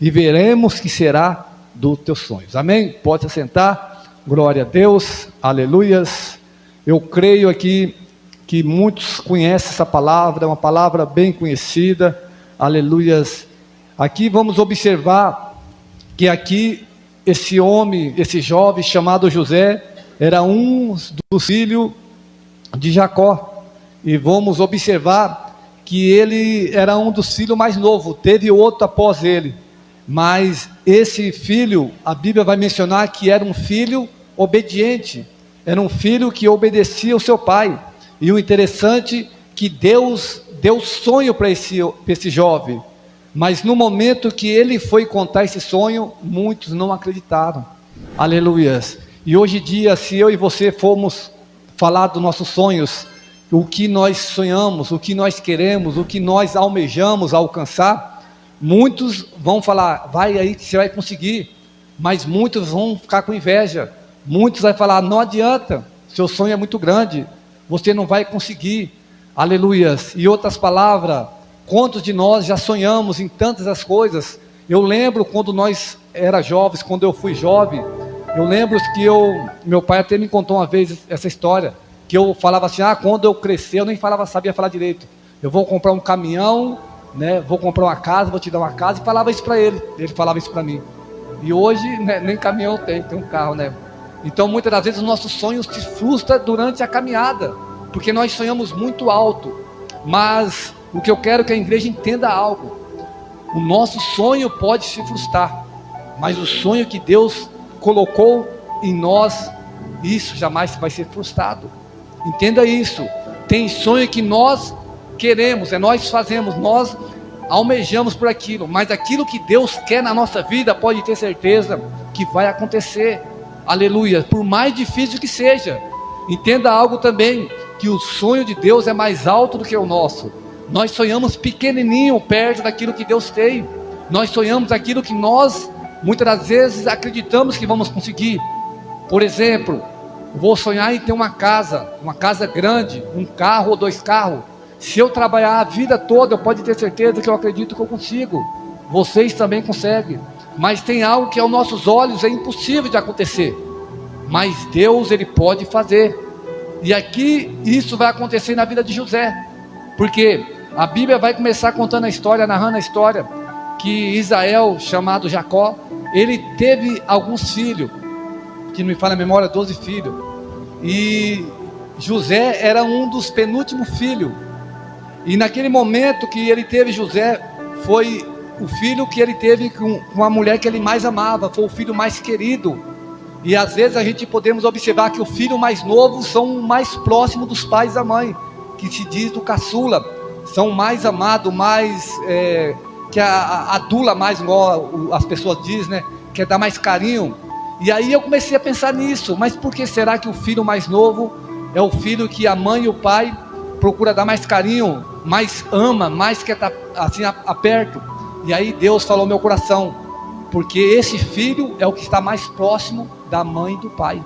E veremos que será dos teus sonhos. Amém? Pode se assentar. Glória a Deus. Aleluias. Eu creio aqui que muitos conhecem essa palavra, é uma palavra bem conhecida. Aleluias. Aqui vamos observar que aqui esse homem, esse jovem chamado José, era um dos filhos de Jacó. E vamos observar que ele era um dos filhos mais novos, teve outro após ele. Mas esse filho, a Bíblia vai mencionar que era um filho obediente, era um filho que obedecia ao seu pai. E o interessante é que Deus deu sonho para esse jovem, mas no momento que ele foi contar esse sonho, muitos não acreditaram. Aleluias. E hoje em dia, se eu e você formos falar dos nossos sonhos, o que nós sonhamos, o que nós queremos, o que nós almejamos alcançar, muitos vão falar, vai aí que você vai conseguir, mas muitos vão ficar com inveja, muitos vão falar, não adianta, seu sonho é muito grande, você não vai conseguir. Aleluias. E outras palavras, quantos de nós já sonhamos em tantas as coisas? Eu lembro quando nós era jovens, quando eu fui jovem, eu lembro que meu pai até me contou uma vez essa história, que eu falava assim, quando eu crescer, eu nem sabia falar direito, eu vou comprar um caminhão, né, vou comprar uma casa, vou te dar uma casa, e falava isso para ele falava isso para mim. E hoje, né, nem caminhão tem um carro, né? Então muitas das vezes os nossos sonhos se frustram durante a caminhada, porque nós sonhamos muito alto. Mas o que eu quero que a igreja entenda algo: o nosso sonho pode se frustrar, mas o sonho que Deus colocou em nós, isso jamais vai ser frustrado. Entenda isso. Tem sonho que nós queremos, nós fazemos, nós almejamos por aquilo, mas aquilo que Deus quer na nossa vida, pode ter certeza que vai acontecer. Aleluia. Por mais difícil que seja, entenda algo também, que o sonho de Deus é mais alto do que o nosso. Nós sonhamos pequenininho perto daquilo que Deus tem. Nós sonhamos aquilo que nós muitas das vezes acreditamos que vamos conseguir. Por exemplo, vou sonhar em ter uma casa grande, um carro ou 2 carros. Se eu trabalhar a vida toda, eu pode ter certeza que eu acredito que eu consigo. Vocês também conseguem. Mas tem algo que aos nossos olhos é impossível de acontecer, mas Deus, Ele pode fazer. E aqui isso vai acontecer na vida de José, porque a Bíblia vai começar contando a história, narrando a história, que Israel, chamado Jacó, ele teve alguns filhos, que não me falha a memória, 12 filhos, e José era um dos penúltimos filhos. E naquele momento que ele teve José, foi o filho que ele teve com a mulher que ele mais amava, foi o filho mais querido. E às vezes a gente podemos observar que o filho mais novo são mais próximos dos pais da mãe, que se diz do caçula, são mais amados, mais que adula mais, igual as pessoas dizem, né? Quer dar mais carinho. E aí eu comecei a pensar nisso, mas por que será que o filho mais novo é o filho que a mãe e o pai procura dar mais carinho, mais ama, mais quer estar assim perto? E aí Deus falou ao meu coração, porque esse filho é o que está mais próximo da mãe e do pai.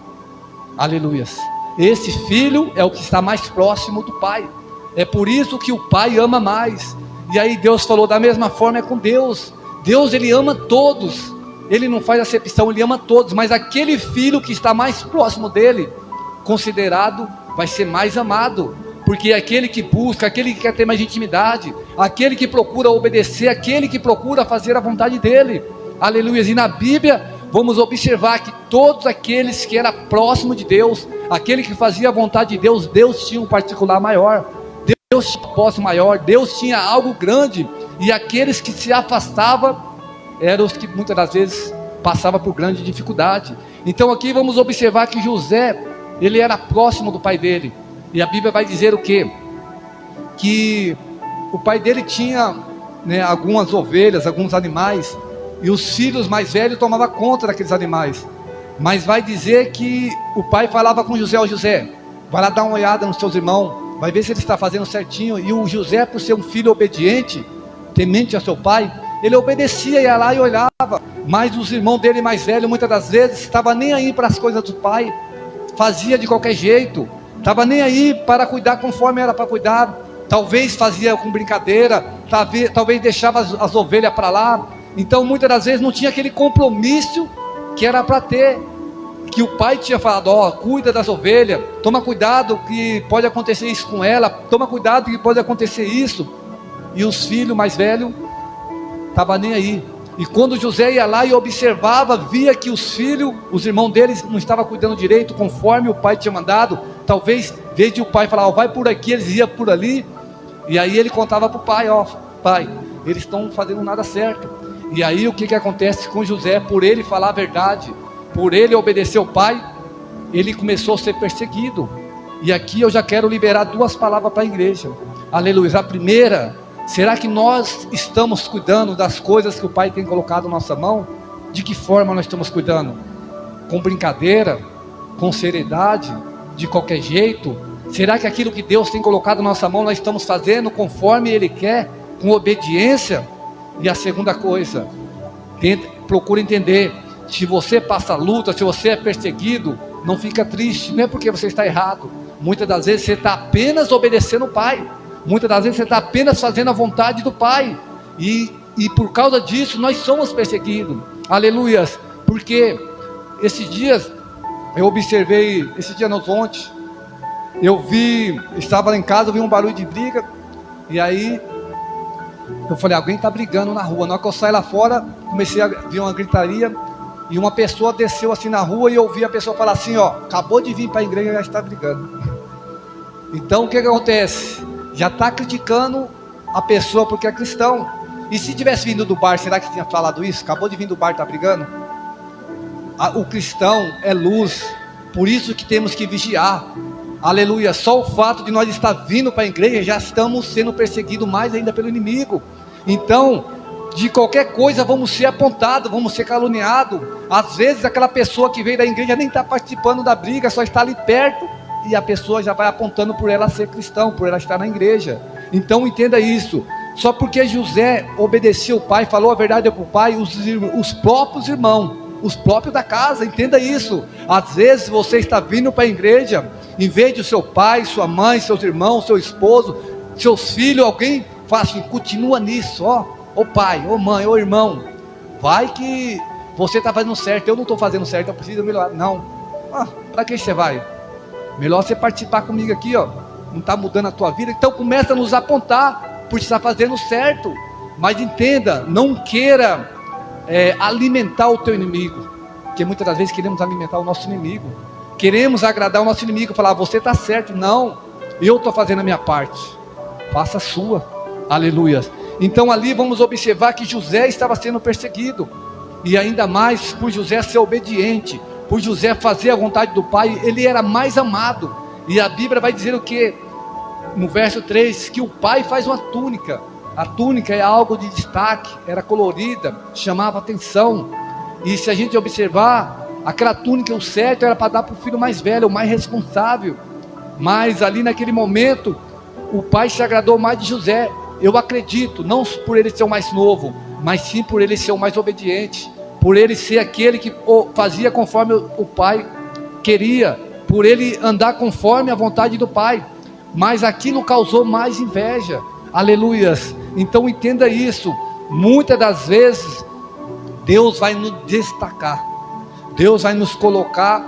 Aleluias. Esse filho é o que está mais próximo do pai. É por isso que o pai ama mais. E aí Deus falou, da mesma forma é com Deus. Deus, Ele ama todos. Ele não faz acepção, Ele ama todos. Mas aquele filho que está mais próximo dele, considerado, vai ser mais amado. Porque é aquele que busca, aquele que quer ter mais intimidade, aquele que procura obedecer, aquele que procura fazer a vontade dele. Aleluia. E na Bíblia vamos observar que todos aqueles que eram próximos de Deus, aquele que fazia a vontade de Deus, Deus tinha um particular maior, Deus tinha um propósito maior, Deus tinha algo grande. E aqueles que se afastavam eram os que muitas das vezes passavam por grande dificuldade. Então aqui vamos observar que José, ele era próximo do pai dele. E a Bíblia vai dizer o quê? Que o pai dele tinha, né, algumas ovelhas, alguns animais, e os filhos mais velhos tomavam conta daqueles animais. Mas vai dizer que o pai falava com José: ó José, vai lá dar uma olhada nos seus irmãos, vai ver se ele está fazendo certinho. E o José, por ser um filho obediente, temente a seu pai, ele obedecia, ia lá e olhava. Mas os irmãos dele mais velhos, muitas das vezes, estavam nem aí para as coisas do pai, fazia de qualquer jeito, estava nem aí para cuidar conforme era para cuidar, talvez fazia com brincadeira, talvez deixava as ovelhas para lá. Então muitas das vezes não tinha aquele compromisso que era para ter, que o pai tinha falado: ó, cuida das ovelhas, toma cuidado que pode acontecer isso com ela, toma cuidado que pode acontecer isso. E os filhos mais velhos estavam nem aí. E quando José ia lá e observava, via que os filhos, os irmãos deles não estavam cuidando direito, conforme o pai tinha mandado. Talvez, em vez de o pai falar: ó, vai por aqui, eles iam por ali. E aí ele contava para o pai: ó, pai, eles estão fazendo nada certo. E aí o que acontece com José? Por ele falar a verdade, por ele obedecer ao pai, ele começou a ser perseguido. E aqui eu já quero liberar duas palavras para a igreja. Aleluia. A primeira: será que nós estamos cuidando das coisas que o pai tem colocado na nossa mão? De que forma nós estamos cuidando? Com brincadeira? Com seriedade? De qualquer jeito? Será que aquilo que Deus tem colocado na nossa mão nós estamos fazendo conforme Ele quer? Com obediência? E a segunda coisa, procure entender: se você passa luta, se você é perseguido, não fica triste, não é porque você está errado. Muitas das vezes você está apenas obedecendo o pai, muitas das vezes você está apenas fazendo a vontade do pai, e por causa disso nós somos perseguidos. Aleluias. Porque esses dias eu observei, ontem eu estava lá em casa, eu vi um barulho de briga, e aí eu falei: alguém está brigando na rua. Na hora que eu saí lá fora, comecei a ver uma gritaria, e uma pessoa desceu assim na rua, e eu ouvi a pessoa falar assim: ó, acabou de vir para a igreja e já está brigando. Então o que acontece? Já está criticando a pessoa porque é cristão. E se tivesse vindo do bar, será que tinha falado isso? Acabou de vir do bar e está brigando? O cristão é luz, por isso que temos que vigiar. Aleluia. Só o fato de nós estar vindo para a igreja, já estamos sendo perseguidos mais ainda pelo inimigo. Então, de qualquer coisa vamos ser apontados, vamos ser caluniados. Às vezes aquela pessoa que veio da igreja nem está participando da briga, só está ali perto, e a pessoa já vai apontando por ela ser cristão, por ela estar na igreja. Então entenda isso: só porque José obedeceu o pai, falou a verdade para o pai, os próprios irmãos, os próprios da casa, entenda isso. Às vezes você está vindo para a igreja, em vez de o seu pai, sua mãe, seus irmãos, seu esposo, seus filhos, alguém fala assim: continua nisso, ó, ô pai, ô mãe, ô irmão, vai que você está fazendo certo, eu não estou fazendo certo, eu preciso melhorar. Não, para que você vai? Melhor você participar comigo aqui, ó, não está mudando a tua vida. Então começa a nos apontar por estar fazendo certo. Mas entenda, não queira alimentar o teu inimigo, porque muitas das vezes queremos alimentar o nosso inimigo, queremos agradar o nosso inimigo, falar: você está certo. Não, eu estou fazendo a minha parte, faça a sua. Aleluia. Então ali vamos observar que José estava sendo perseguido, e ainda mais por José ser obediente, por José fazer a vontade do pai, ele era mais amado. E a Bíblia vai dizer o que? No verso 3, que o pai faz uma túnica. A túnica é algo de destaque, era colorida, chamava atenção. E se a gente observar, aquela túnica, o certo era para dar para o filho mais velho, o mais responsável. Mas ali naquele momento, o pai se agradou mais de José. Eu acredito, não por ele ser o mais novo, mas sim por ele ser o mais obediente, por ele ser aquele que fazia conforme o pai queria, por ele andar conforme a vontade do pai. Mas aquilo causou mais inveja. Aleluias. Então entenda isso: muitas das vezes Deus vai nos destacar, Deus vai nos colocar,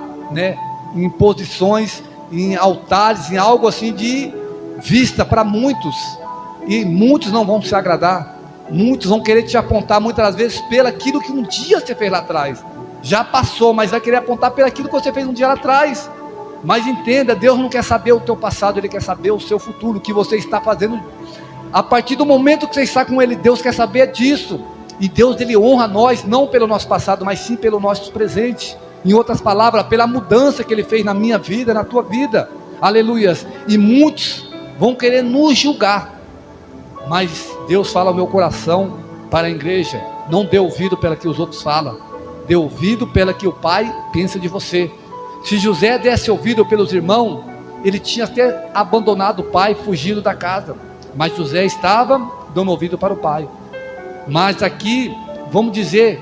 em posições, em altares, em algo assim de vista para muitos, e muitos não vão se agradar. Muitos vão querer te apontar muitas das vezes pelo aquilo que um dia você fez lá atrás. Já passou, mas vai querer apontar pelo aquilo que você fez um dia lá atrás. Mas entenda, Deus não quer saber o teu passado, Ele quer saber o seu futuro, o que você está fazendo. A partir do momento que você está com Ele, Deus quer saber disso. E Deus, Ele honra nós, não pelo nosso passado, mas sim pelo nosso presente. Em outras palavras, pela mudança que Ele fez na minha vida, na tua vida. Aleluias. E muitos vão querer nos julgar, mas Deus fala ao meu coração para a igreja: não dê ouvido pela que os outros falam, dê ouvido pela que o pai pensa de você. Se José desse ouvido pelos irmãos, ele tinha até abandonado o pai, fugido da casa, mas José estava dando ouvido para o pai. Mas aqui, vamos dizer,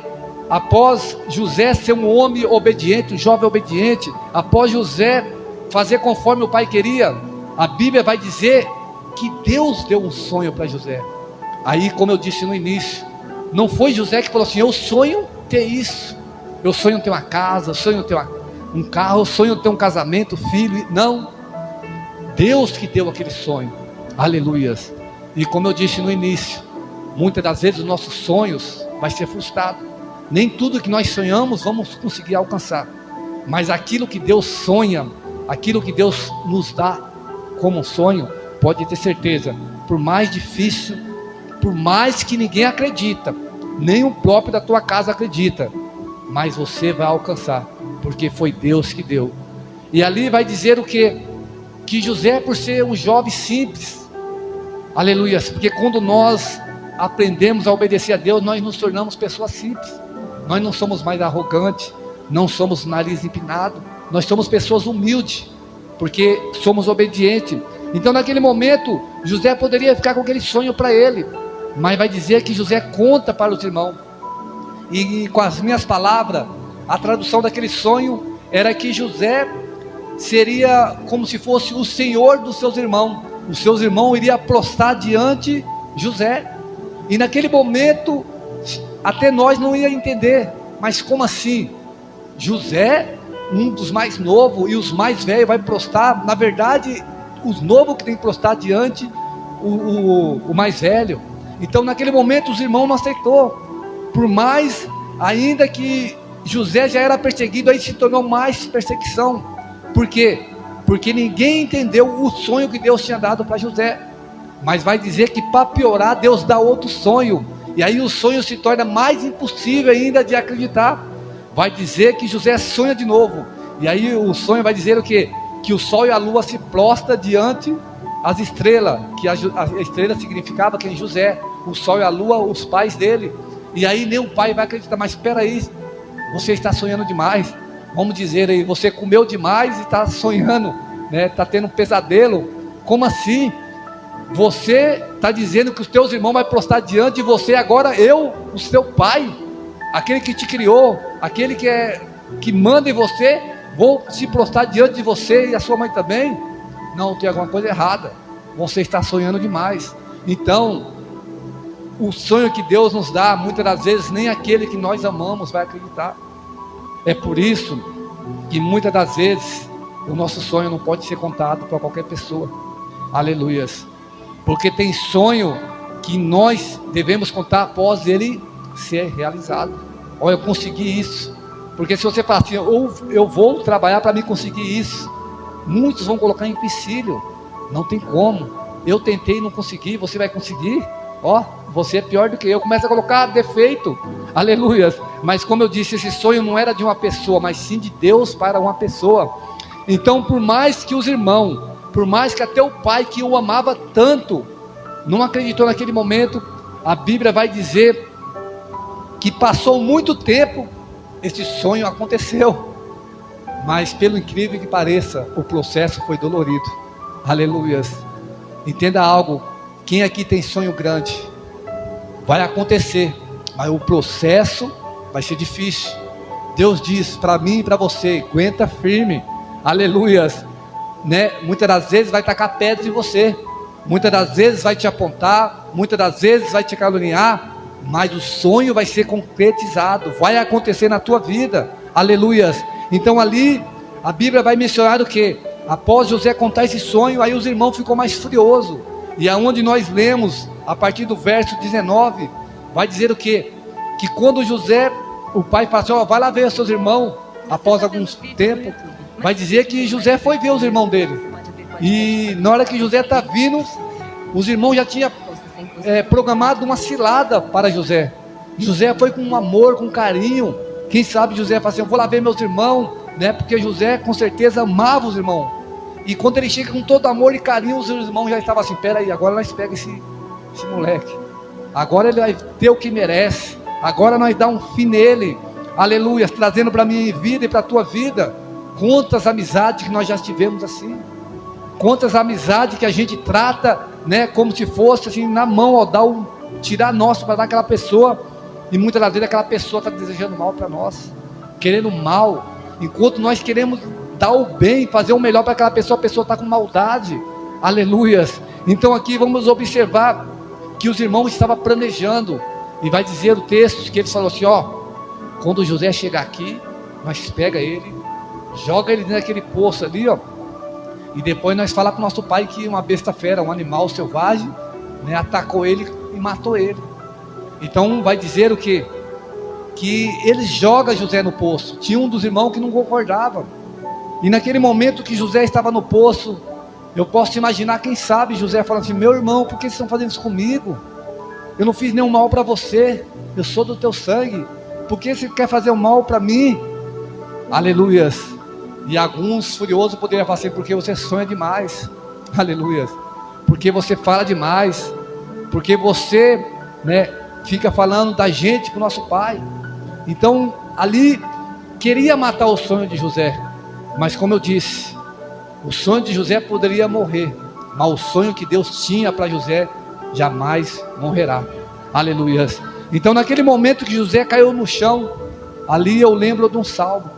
após José ser um homem obediente, um jovem obediente, após José fazer conforme o pai queria, a Bíblia vai dizer que Deus deu um sonho para José. Aí, como eu disse no início, não foi José que falou assim: eu sonho ter isso, eu sonho ter uma casa, eu sonho ter um carro, eu sonho ter um casamento, filho. Não, Deus que deu aquele sonho. Aleluias. E como eu disse no início, muitas das vezes os nossos sonhos vai ser frustrado. Nem tudo que nós sonhamos vamos conseguir alcançar, mas aquilo que Deus sonha, aquilo que Deus nos dá como um sonho, pode ter certeza, por mais difícil, por mais que ninguém acredita, nem o próprio da tua casa acredita, mas você vai alcançar, porque foi Deus que deu. E ali vai dizer o quê? Que José, por ser um jovem simples, aleluia, porque quando nós aprendemos a obedecer a Deus, nós nos tornamos pessoas simples, nós não somos mais arrogantes, não somos nariz empinado, nós somos pessoas humildes, porque somos obedientes. Então naquele momento, José poderia ficar com aquele sonho para ele, mas vai dizer que José conta para os irmãos, e com as minhas palavras, a tradução daquele sonho era que José seria como se fosse o senhor dos seus irmãos. Os seus irmãos iriam prostrar diante de José, e naquele momento, até nós não ia entender, mas como assim? José, um dos mais novos, e os mais velhos vai prostrar. Na verdade, os novos que tem que prostrar diante o mais velho. Então naquele momento os irmãos não aceitou, por mais, ainda que José já era perseguido, aí se tornou mais perseguição. Por quê? Porque ninguém entendeu o sonho que Deus tinha dado para José. Mas vai dizer que para piorar, Deus dá outro sonho, e aí o sonho se torna mais impossível ainda de acreditar. Vai dizer que José sonha de novo, e aí o sonho vai dizer o quê? Que o sol e a lua se prostram diante as estrelas, que a estrela significava quem? José, o sol e a lua, os pais dele. E aí nem o pai vai acreditar. Mas espera aí, você está sonhando demais. Vamos dizer aí, você comeu demais e está sonhando, né? Está tendo um pesadelo. Como assim? Você está dizendo que os teus irmãos vão prostrar diante de você. Agora eu, o seu pai, aquele que te criou, aquele que manda em você, vou se prostrar diante de você e a sua mãe também? Não, tem alguma coisa errada. Você está sonhando demais. Então, o sonho que Deus nos dá, muitas das vezes nem aquele que nós amamos vai acreditar. É por isso que muitas das vezes o nosso sonho não pode ser contado para qualquer pessoa. Aleluias. Porque tem sonho que nós devemos contar após ele ser realizado. Olha, eu consegui isso. Porque se você falar assim, ou eu vou trabalhar para me conseguir isso, muitos vão colocar em empecilho. Não tem como. Eu tentei e não consegui, você vai conseguir? Ó, você é pior do que eu. Começa a colocar defeito. Aleluia. Mas como eu disse, esse sonho não era de uma pessoa, mas sim de Deus para uma pessoa. Então, por mais que os irmãos, por mais que até o pai que o amava tanto, não acreditou naquele momento, a Bíblia vai dizer que passou muito tempo, esse sonho aconteceu. Mas pelo incrível que pareça, o processo foi dolorido. Aleluias. Entenda algo, quem aqui tem sonho grande, vai acontecer, mas o processo vai ser difícil. Deus diz para mim e para você, aguenta firme. Aleluias, né? Muitas das vezes vai tacar pedra em você, muitas das vezes vai te apontar, muitas das vezes vai te caluniar, mas o sonho vai ser concretizado, vai acontecer na tua vida. Aleluias. Então ali a Bíblia vai mencionar o que? Após José contar esse sonho, aí os irmãos ficam mais furiosos. E aonde nós lemos, a partir do verso 19, vai dizer o que? Que quando José, o pai fala assim, ó, vai lá ver os seus irmãos, após alguns tempos, vai dizer que José foi ver os irmãos dele. E na hora que José está vindo, os irmãos já tinham programado uma cilada para José. José foi com amor, com carinho. Quem sabe José fala assim, eu vou lá ver meus irmãos, né? Porque José com certeza amava os irmãos. E quando ele chega com todo amor e carinho, os irmãos já estavam assim, peraí, agora nós pegamos esse moleque. Agora ele vai ter o que merece. Agora nós dá um fim nele. Aleluia, trazendo para a minha vida e para a tua vida. Quantas amizades que nós já tivemos assim. Quantas amizades que a gente trata, né, como se fosse assim, na mão, ó, tirar nosso para dar aquela pessoa. E muitas das vezes aquela pessoa está desejando mal para nós, querendo mal, enquanto nós queremos dar o bem, fazer o melhor para aquela pessoa, a pessoa está com maldade. Aleluias. Então aqui vamos observar que os irmãos estavam planejando, e vai dizer o texto que eles falaram assim: ó, quando José chegar aqui, nós pega ele, joga ele dentro daquele poço ali, ó, e depois nós falar para o nosso pai que uma besta fera, um animal selvagem, né, atacou ele e matou ele. Então vai dizer o quê? Que ele joga José no poço. Tinha um dos irmãos que não concordava, e naquele momento que José estava no poço, eu posso imaginar, quem sabe, José falando assim: meu irmão, por que vocês estão fazendo isso comigo? Eu não fiz nenhum mal para você, eu sou do teu sangue, por que você quer fazer o mal para mim? Aleluias. E alguns furiosos poderiam falar assim: porque você sonha demais, aleluias, porque você fala demais, porque você, né, fica falando da gente para o nosso pai. Então ali queria matar o sonho de José, mas como eu disse, o sonho de José poderia morrer, mas o sonho que Deus tinha para José jamais morrerá, aleluias. Então naquele momento que José caiu no chão, ali eu lembro de um salmo,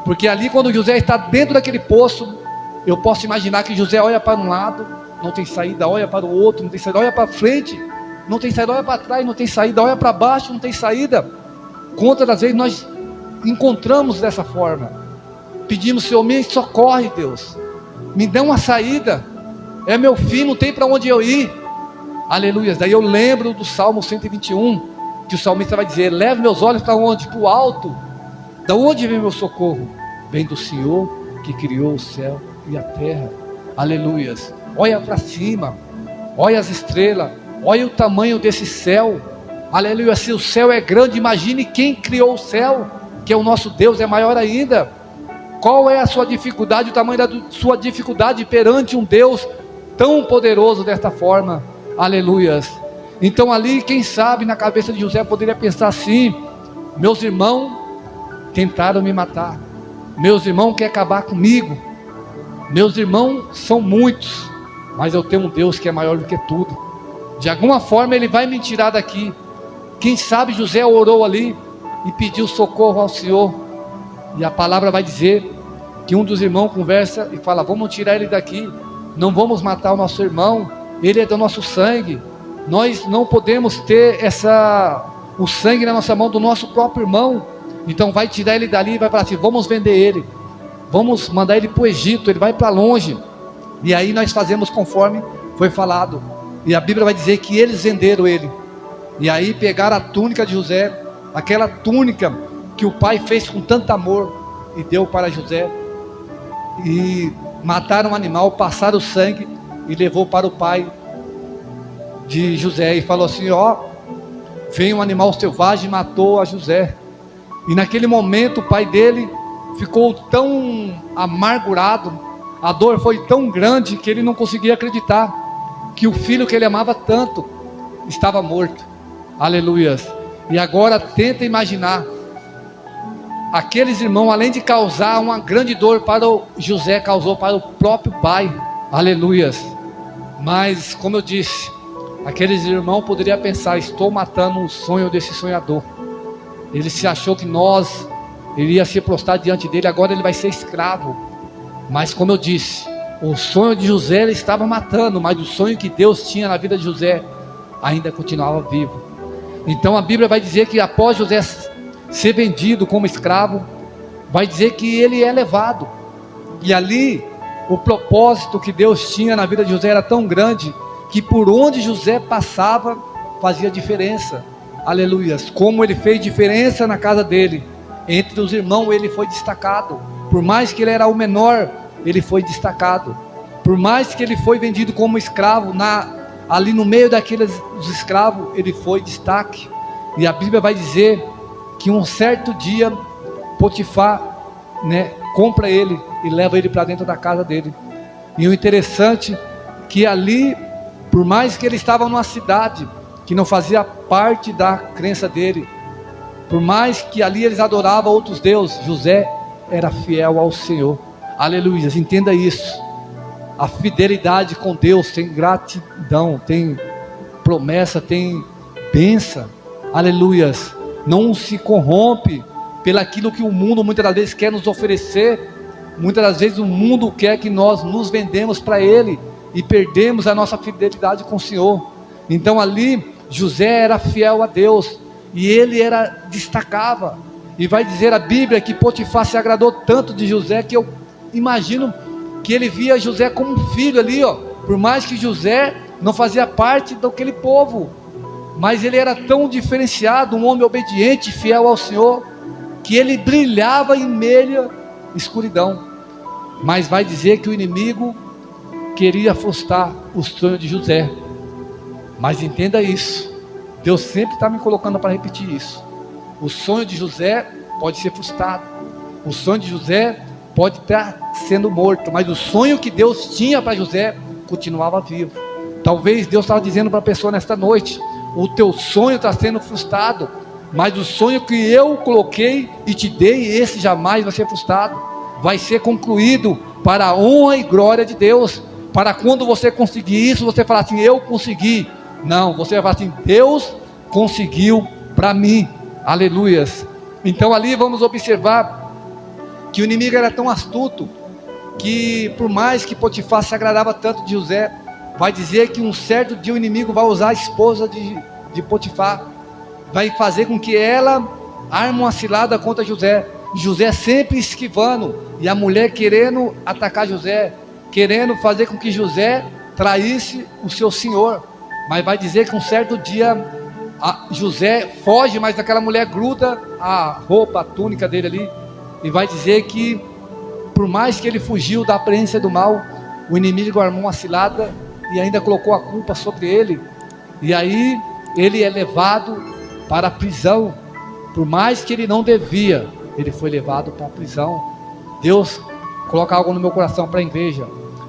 porque ali quando José está dentro daquele poço, eu posso imaginar que José olha para um lado, não tem saída, olha para o outro, não tem saída, olha para frente, não tem saída, olha para trás, não tem saída, olha para baixo, não tem saída. Quantas das vezes nós encontramos dessa forma? Pedimos: Senhor, me socorre, Deus, me dê uma saída, é meu fim, não tem para onde eu ir, aleluia. Daí eu lembro do Salmo 121, que o salmista vai dizer: leve meus olhos para onde? Para o alto. Da onde vem meu socorro? Vem do Senhor que criou o céu e a terra, aleluias. Olha para cima, olha as estrelas, olha o tamanho desse céu, aleluia. Se o céu é grande, imagine quem criou o céu, que é o nosso Deus, é maior ainda. Qual é a sua dificuldade, o tamanho da sua dificuldade perante um Deus tão poderoso desta forma, aleluias. Então ali, quem sabe, na cabeça de José poderia pensar assim: meus irmãos tentaram me matar, meus irmãos querem acabar comigo, meus irmãos são muitos, mas eu tenho um Deus que é maior do que tudo, de alguma forma Ele vai me tirar daqui. Quem sabe José orou ali e pediu socorro ao Senhor, e a palavra vai dizer que um dos irmãos conversa e fala: vamos tirar ele daqui, não vamos matar o nosso irmão, ele é do nosso sangue, nós não podemos ter o sangue na nossa mão do nosso próprio irmão, então vai tirar ele dali e vai falar assim: vamos vender ele, vamos mandar ele para o Egito, ele vai para longe. E aí nós fazemos conforme foi falado, e a Bíblia vai dizer que eles venderam ele, e aí pegaram a túnica de José, aquela túnica que o pai fez com tanto amor, e deu para José, e mataram um animal, passaram o sangue, e levou para o pai de José, e falou assim: ó, veio um animal selvagem e matou a José. E naquele momento o pai dele ficou tão amargurado, a dor foi tão grande, que ele não conseguia acreditar que o filho que ele amava tanto estava morto, aleluias. E agora tenta imaginar, aqueles irmãos, além de causar uma grande dor para o José, causou para o próprio pai, aleluias. Mas como eu disse, aqueles irmãos poderiam pensar: estou matando o sonho desse sonhador, ele se achou que nós iria se prostrar diante dele, agora ele vai ser escravo. Mas como eu disse, o sonho de José ele estava matando, mas o sonho que Deus tinha na vida de José ainda continuava vivo. Então a Bíblia vai dizer que após José ser vendido como escravo, vai dizer que ele é levado, e ali o propósito que Deus tinha na vida de José era tão grande, que por onde José passava fazia diferença, aleluias. Como ele fez diferença na casa dele, entre os irmãos ele foi destacado, por mais que ele era o menor, ele foi destacado, por mais que ele foi vendido como escravo, ali no meio daqueles escravos, ele foi destaque. E a Bíblia vai dizer que um certo dia Potifar, né, compra ele e leva ele para dentro da casa dele. E o interessante que ali, por mais que ele estava numa cidade que não fazia parte da crença dele, por mais que ali eles adoravam outros deuses, José era fiel ao Senhor, aleluia. Entenda isso, a fidelidade com Deus tem gratidão, tem promessa, tem bênção, aleluias. Não se corrompe pelaquilo que o mundo muitas das vezes quer nos oferecer. Muitas das vezes o mundo quer que nós nos vendemos para ele, e perdemos a nossa fidelidade com o Senhor. Então ali José era fiel a Deus, e ele destacava, e vai dizer a Bíblia que Potifar se agradou tanto de José, que eu imagino que ele via José como um filho ali, por mais que José não fazia parte daquele povo, mas ele era tão diferenciado, um homem obediente, fiel ao Senhor, que ele brilhava em meia escuridão. Mas vai dizer que o inimigo queria frustrar o sonho de José. Mas entenda isso, Deus sempre está me colocando para repetir isso. O sonho de José pode ser frustrado, o sonho de José pode estar sendo morto, mas o sonho que Deus tinha para José continuava vivo. Talvez Deus estava dizendo para a pessoa nesta noite: o teu sonho está sendo frustrado, mas o sonho que eu coloquei e te dei, esse jamais vai ser frustrado, vai ser concluído para a honra e glória de Deus. Para quando você conseguir isso, você falar assim: eu consegui. Não, você vai falar assim: Deus conseguiu para mim. Aleluias. Então ali vamos observar que o inimigo era tão astuto, que por mais que Potifar se agradava tanto de José, vai dizer que um certo dia o inimigo vai usar a esposa de Potifar, vai fazer com que ela arme uma cilada contra José. José sempre esquivando, e a mulher querendo atacar José, querendo fazer com que José traísse o seu senhor. Mas vai dizer que um certo dia José foge, mas aquela mulher gruda a roupa, a túnica dele ali, e vai dizer que por mais que ele fugiu da aparência do mal, o inimigo armou uma cilada e ainda colocou a culpa sobre ele, e aí ele é levado para a prisão. Por mais que ele não devia, ele foi levado para a prisão. Deus coloca algo no meu coração para a igreja.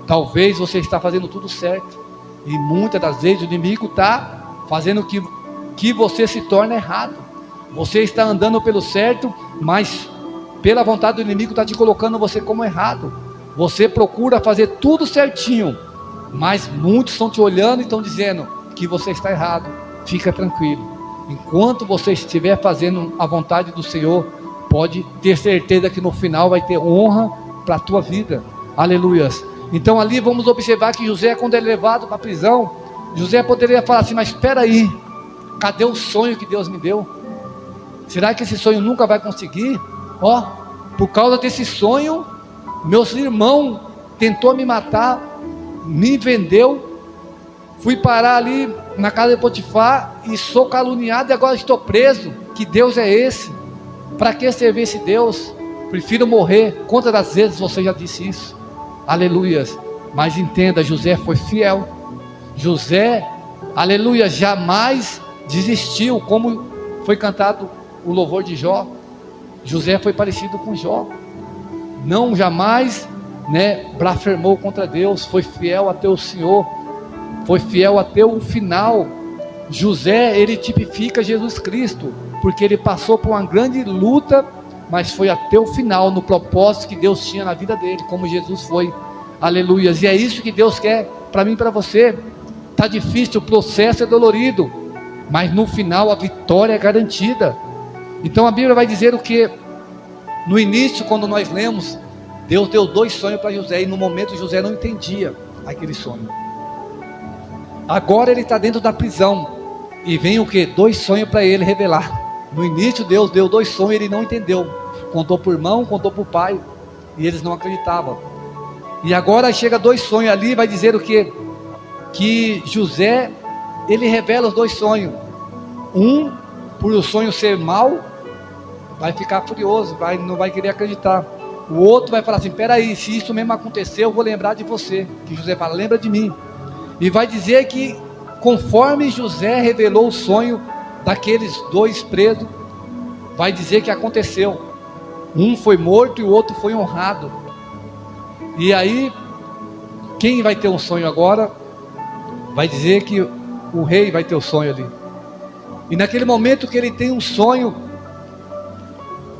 Talvez você está fazendo tudo certo, e muitas das vezes o inimigo está fazendo que você se torne errado. Você está andando pelo certo, mas pela vontade do inimigo está te colocando você como errado. Você procura fazer tudo certinho, mas muitos estão te olhando e estão dizendo que você está errado. Fica tranquilo, enquanto você estiver fazendo a vontade do Senhor, pode ter certeza que no final vai ter honra para a tua vida. Aleluias. Então ali vamos observar que José, quando é levado para a prisão, José poderia falar assim: mas espera aí, cadê o sonho que Deus me deu? Será que esse sonho nunca vai conseguir? Por causa desse sonho, meus irmãos tentou me matar, me vendeu, fui parar ali na casa de Potifar e sou caluniado, e agora estou preso. Que Deus é esse? Para que servir esse Deus? Prefiro morrer. Quantas das vezes você já disse isso? Aleluias. Mas entenda, José foi fiel. José, aleluia, jamais desistiu, como foi cantado o louvor de Jó. José foi parecido com Jó, não jamais blasfemou contra Deus, foi fiel até o Senhor, foi fiel até o final. José, ele tipifica Jesus Cristo, porque ele passou por uma grande luta, mas foi até o final, no propósito que Deus tinha na vida dele, como Jesus foi. Aleluias. E é isso que Deus quer para mim e para você. Está difícil, o processo é dolorido, mas no final a vitória é garantida. Então a Bíblia vai dizer o que? No início, quando nós lemos, Deus deu 2 sonhos para José, e no momento José não entendia aquele sonho. Agora ele está dentro da prisão, e vem o que? 2 sonhos para ele revelar. No início Deus deu 2 sonhos e ele não entendeu, contou para o irmão, contou para o pai, e eles não acreditavam. E agora chega 2 sonhos ali, vai dizer o que? Que José, ele revela os 2 sonhos. Um, por o sonho ser mau, vai ficar furioso, não vai querer acreditar. O outro vai falar assim: peraí, se isso mesmo aconteceu, eu vou lembrar de você. Que José fala: lembra de mim. E vai dizer que conforme José revelou o sonho daqueles 2 presos, vai dizer que aconteceu. Um foi morto e o outro foi honrado. E aí, quem vai ter um sonho agora? Vai dizer que o rei vai ter o sonho ali. E naquele momento que ele tem um sonho,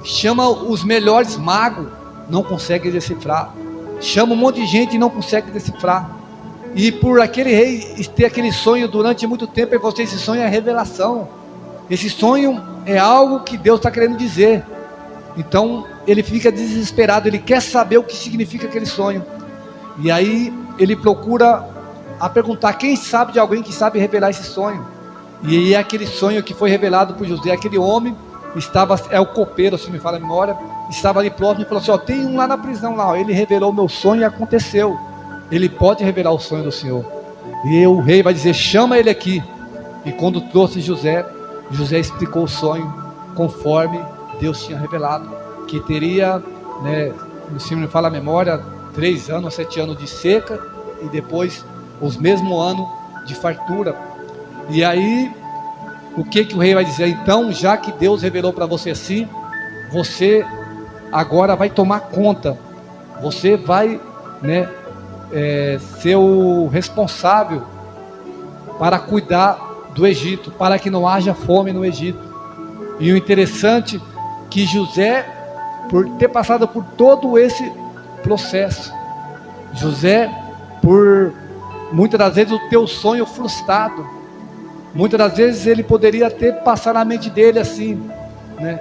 chama os melhores magos, não consegue decifrar. Chama um monte de gente e não consegue decifrar. E por aquele rei ter aquele sonho durante muito tempo, e você, esse sonho é revelação. Esse sonho é algo que Deus está querendo dizer. Então ele fica desesperado, ele quer saber o que significa aquele sonho. E aí ele procura a perguntar: quem sabe de alguém que sabe revelar esse sonho? E aquele sonho que foi revelado por José, aquele homem estava, é o copeiro, se me fala a memória, estava ali próximo e falou assim: ó, tem um lá na prisão lá, ó, ele revelou o meu sonho e aconteceu. Ele pode revelar o sonho do Senhor. E o rei vai dizer: chama ele aqui. E quando trouxe José, José explicou o sonho conforme Deus tinha revelado, que teria, né, se me fala a memória, 3 anos, 7 anos de seca e depois os mesmos anos de fartura. E aí, o que o rei vai dizer? Então, já que Deus revelou para você assim, você agora vai tomar conta, você vai, né, ser o responsável para cuidar do Egito, para que não haja fome no Egito. E o interessante que José, por ter passado por todo esse processo, José, por muitas das vezes o teu sonho frustrado, muitas das vezes ele poderia ter passado na mente dele assim, né?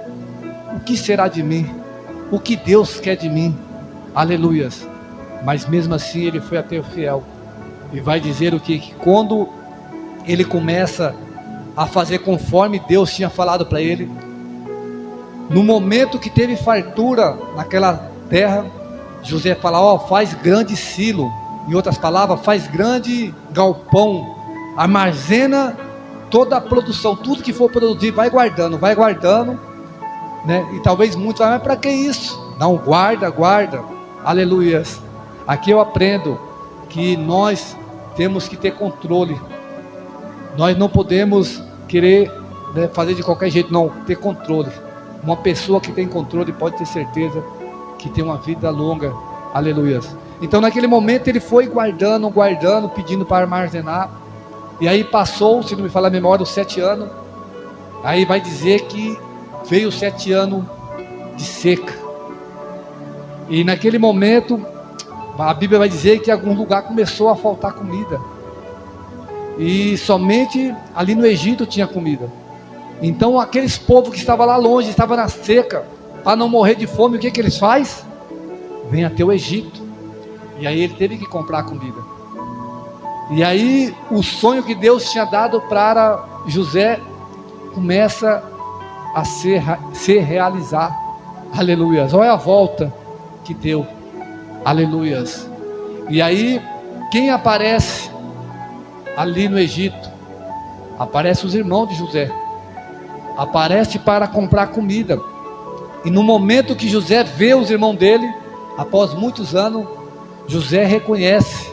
O que será de mim? O que Deus quer de mim? Aleluias. Mas mesmo assim ele foi até o fiel. E vai dizer o que quando ele começa a fazer conforme Deus tinha falado para ele, no momento que teve fartura naquela terra, José fala: ó, faz grande silo, em outras palavras, faz grande galpão, armazena toda a produção, tudo que for produzir, vai guardando, né? E talvez muitos falem: mas para que isso? Não, guarda, aleluias. Aqui eu aprendo que nós temos que ter controle. Nós não podemos querer, né, fazer de qualquer jeito, não, ter controle. Uma pessoa que tem controle pode ter certeza que tem uma vida longa, aleluias. Então naquele momento ele foi guardando, pedindo para armazenar. E aí passou, se não me falar a memória, os 7 anos. Aí vai dizer que veio 7 anos de seca. E naquele momento, a Bíblia vai dizer que em algum lugar começou a faltar comida. E somente ali no Egito tinha comida. Então aqueles povos que estavam lá longe, estavam na seca, para não morrer de fome, o que eles fazem? Vem até o Egito. E aí ele teve que comprar comida. E aí o sonho que Deus tinha dado para José começa a se realizar. Aleluias. Olha a volta que deu. Aleluias. E aí quem aparece ali no Egito? Aparece os irmãos de José. Aparece para comprar comida. E no momento que José vê os irmãos dele, após muitos anos, José reconhece.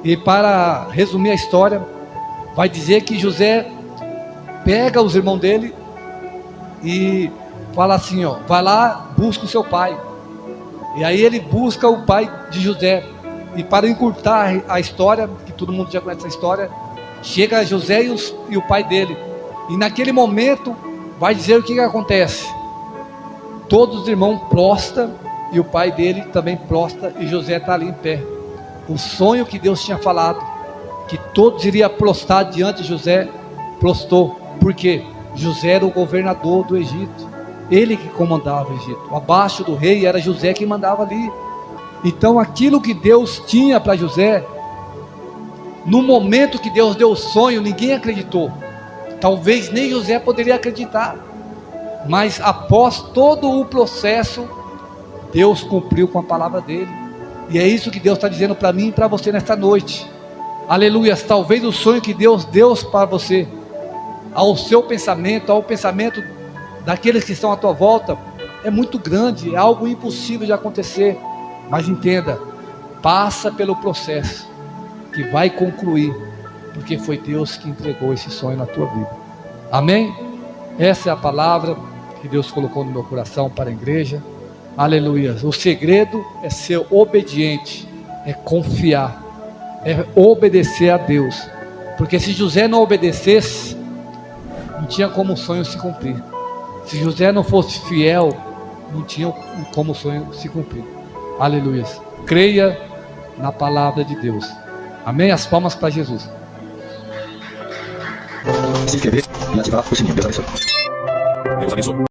E para resumir a história, vai dizer que José pega os irmãos dele e fala assim, ó: vai lá, busca o seu pai. E aí ele busca o pai de José. E para encurtar a história, que todo mundo já conhece a história, chega José e o pai dele. E naquele momento vai dizer o que acontece. Todos os irmãos prostram e o pai dele também prostra, e José está ali em pé. O sonho que Deus tinha falado, que todos iriam prostrar diante de José, prostrou. Por quê? José era o governador do Egito. Ele que comandava o Egito. Abaixo do rei era José que mandava ali. Então aquilo que Deus tinha para José, no momento que Deus deu o sonho, ninguém acreditou. Talvez nem José poderia acreditar. Mas após todo o processo, Deus cumpriu com a palavra dele. E é isso que Deus está dizendo para mim e para você nesta noite. Aleluia. Talvez o sonho que Deus deu para você, ao seu pensamento, ao pensamento daqueles que estão à tua volta, é muito grande, é algo impossível de acontecer. Mas entenda, passa pelo processo, que vai concluir, porque foi Deus que entregou esse sonho na tua vida. Amém? Essa é a palavra que Deus colocou no meu coração para a igreja. Aleluia. O segredo é ser obediente, é confiar, é obedecer a Deus. Porque se José não obedecesse, não tinha como o sonho se cumprir. Se José não fosse fiel, não tinha como o sonho se cumprir. Aleluia. Creia na palavra de Deus. Amém? As palmas para Jesus. Se inscrever e ativar o sininho. Deus abençoe. Deus abençoe.